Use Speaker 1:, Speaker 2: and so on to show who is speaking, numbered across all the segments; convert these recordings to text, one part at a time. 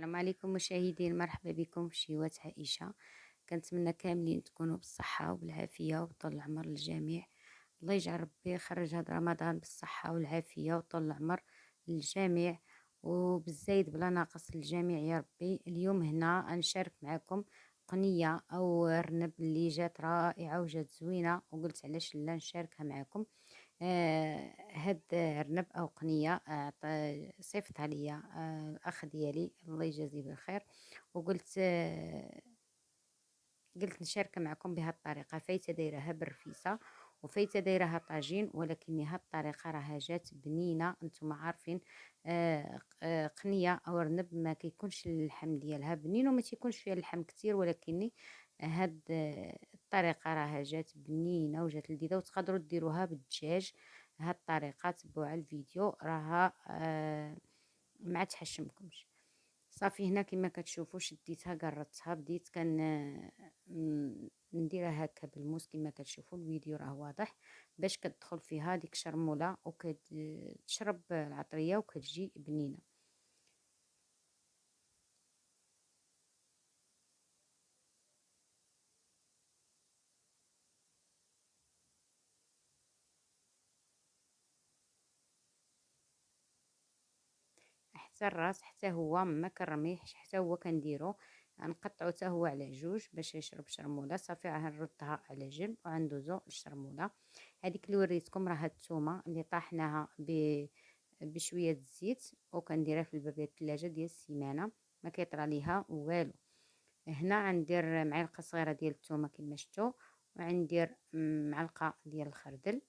Speaker 1: السلام عليكم مشاهدين، مرحبا بكم في شيوات عائشة. كنتمنى كاملين تكونوا بالصحة وبالعافية وطول العمر للجميع. الله يجعل ربي يخرج هذا رمضان بالصحة والعافية وطول العمر للجميع وبالزايد بلا ناقص للجميع يا ربي. اليوم هنا غنشارك معكم أغنية أو رنب اللي جات رائعة وجات زوينة، وقلت علاش لا نشاركها معكم. هاد رنب أو قنية صيفط عليا الأخ ديالي الله يجازيه بالخير، وقلت قلت نشارك معكم بهذه الطريقة. فايتة دايرها بالرفيسة وفايتة دايرها طاجين، ولكن هذه الطريقة راها جات بنينة. انتم عارفين قنية او رنب ما كيكونش اللحم ديالها بنين وما تيكونش فيها اللحم كتير، ولكن هاد الطريقة راها جات بنينة وجات لذيذة، وتقدروا ديروها بالدجاج. هاد الطريقة تبعوا الفيديو راها ما تحشمكمش. صافي هنا كما كتشوفوا شديتها قرطتها، بديت نديرها هكا بالموس كما كتشوفوا. الفيديو راه واضح باش كتدخل فيها ديك الشرموله وكتشرب العطريه وكتجي بنينه. حتى الراس حتى هو ما كنرميهش، حتى هو كنديرو نقطعو حتى هو على جوج باش يشرب شرموله. صافي غنردها على جنب وغندوزو للشرموله. هذيك اللي وريتكم راه الثومه اللي طاحناها بشويه الزيت وكنديرها في الباب ديال الثلاجه ديال السيمانه، ما كيطرى ليها والو. هنا غندير معلقه صغيره ديال الثومه كما شفتوا، وغندير معلقه ديال الخردل.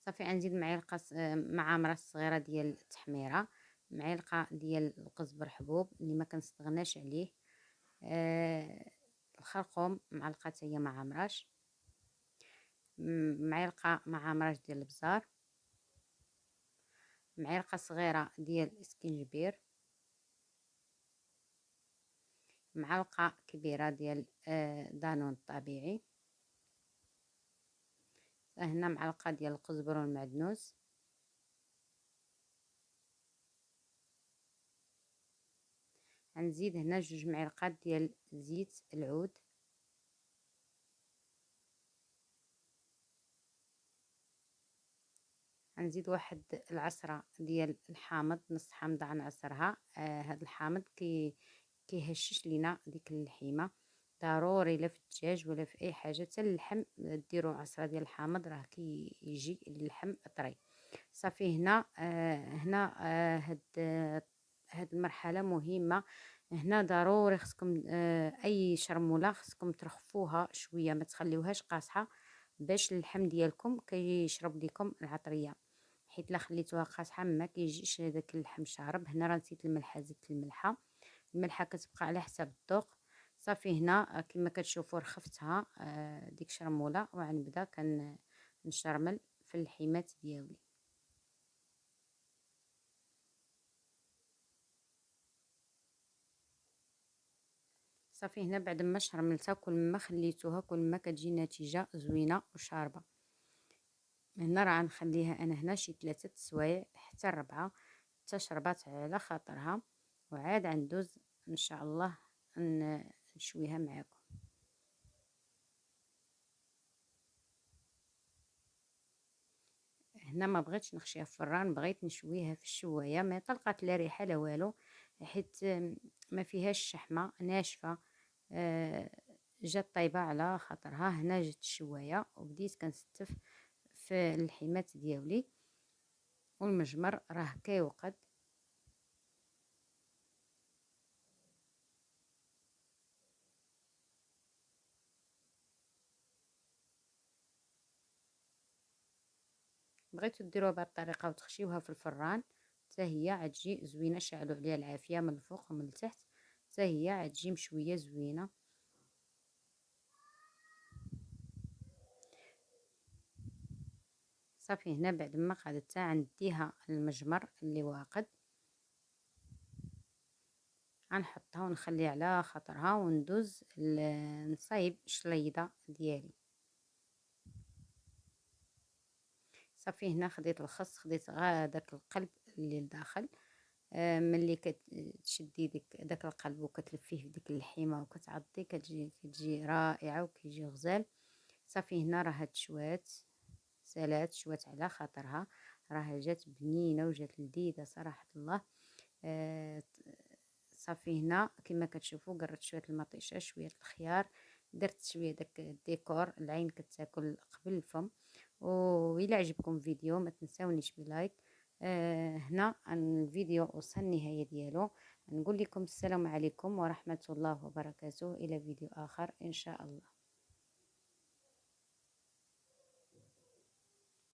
Speaker 1: صافي غنزيد معلقه معامره صغيره ديال التحميره، معلقه ديال القزبر حبوب اللي ما كنستغناش عليه، الخرقوم معلقه هي معامراش، معلقه معامراش ديال البزار، معلقه صغيره ديال السكينجبير، معلقه كبيره ديال دانون الطبيعي، هنا معلقه ديال القزبر والمعدنوس، غنزيد هنا 2 معالق ديال زيت العود، غنزيد واحد العصرة ديال الحامض، نص حامضة غنعصرها. هاد الحامض كيهشش لينا ديك اللحيمة. ضروري لا في الدجاج ولا في اي حاجه حتى اللحم ديروا عصره ديال الحامض، راه كيجي اللحم طري. صافي هنا هاد المرحله مهمه. هنا ضروري خصكم اي شرموله خصكم ترخفوها شويه، ما تخليوهاش قاصحه باش اللحم ديالكم كيشرب لكم العطريه، حيت لا خليتوها قاصحه ما كيجيش هذاك اللحم شارب. هنا راه نسيت الملحه، زدت الملحه. الملحه كتبقى على حسب الذوق. صافي هنا كما كتشوفوا رخفتها ديك شرموله، وغنبدا كنشرمل في اللحيمات ديالي. صافي هنا بعد ما شرملتها كل ما خليتوها كل ما كتجي النتيجه زوينه وشاربه. هنا راه غنخليها انا هنا شي 3 سوايع حتى 4 حتى شربات على خاطرها، وعاد غندوز ان شاء الله نشويها معاكم. هنا ما بغيتش نخشيها في الفران، بغيت نشويها في الشوايه، ما طلقت لا ريحه لا والو، حيت ما فيهاش شحمه ناشفه. آه، جات طيبه على خاطرها. هنا جات الشوايه وبديت كنستف في اللحيمات ديالي، والمجمر راه كيوقد. بغيتو ديروها بهذه الطريقه وتخشيوها في الفران حتى هي عتجي زوينه. شعلوا عليها العافيه من الفوق ومن التحت حتى هي عتجي مشويه زوينه. صافي هنا بعد ما قعدتها عنديها المجمر اللي واقد، غنحطها ونخليها على خاطرها وندوز نصايب الشليضه ديالي. صافي هنا خديت الخس، خديت غا داك القلب اللي لداخل، ملي كتشدي داك القلب وكتلفيه في ديك اللحيمة وكتعضي كتجي رائعة وكيجي غزال. صافي هنا راه هاد شوات سالات شوات على خاطرها، راه جات بنينة وجات لذيذة صراحة الله. آه صافي هنا كما كتشوفوا قررت شويه المطيشه شويه الخيار، درت شويه داك الديكور، العين كتاكل قبل الفم. وإلا عجبكم الفيديو ما تنساونيش بلايك. هنا الفيديو وصل النهايه ديالو. نقول لكم السلام عليكم ورحمه الله وبركاته، الى فيديو اخر ان شاء الله.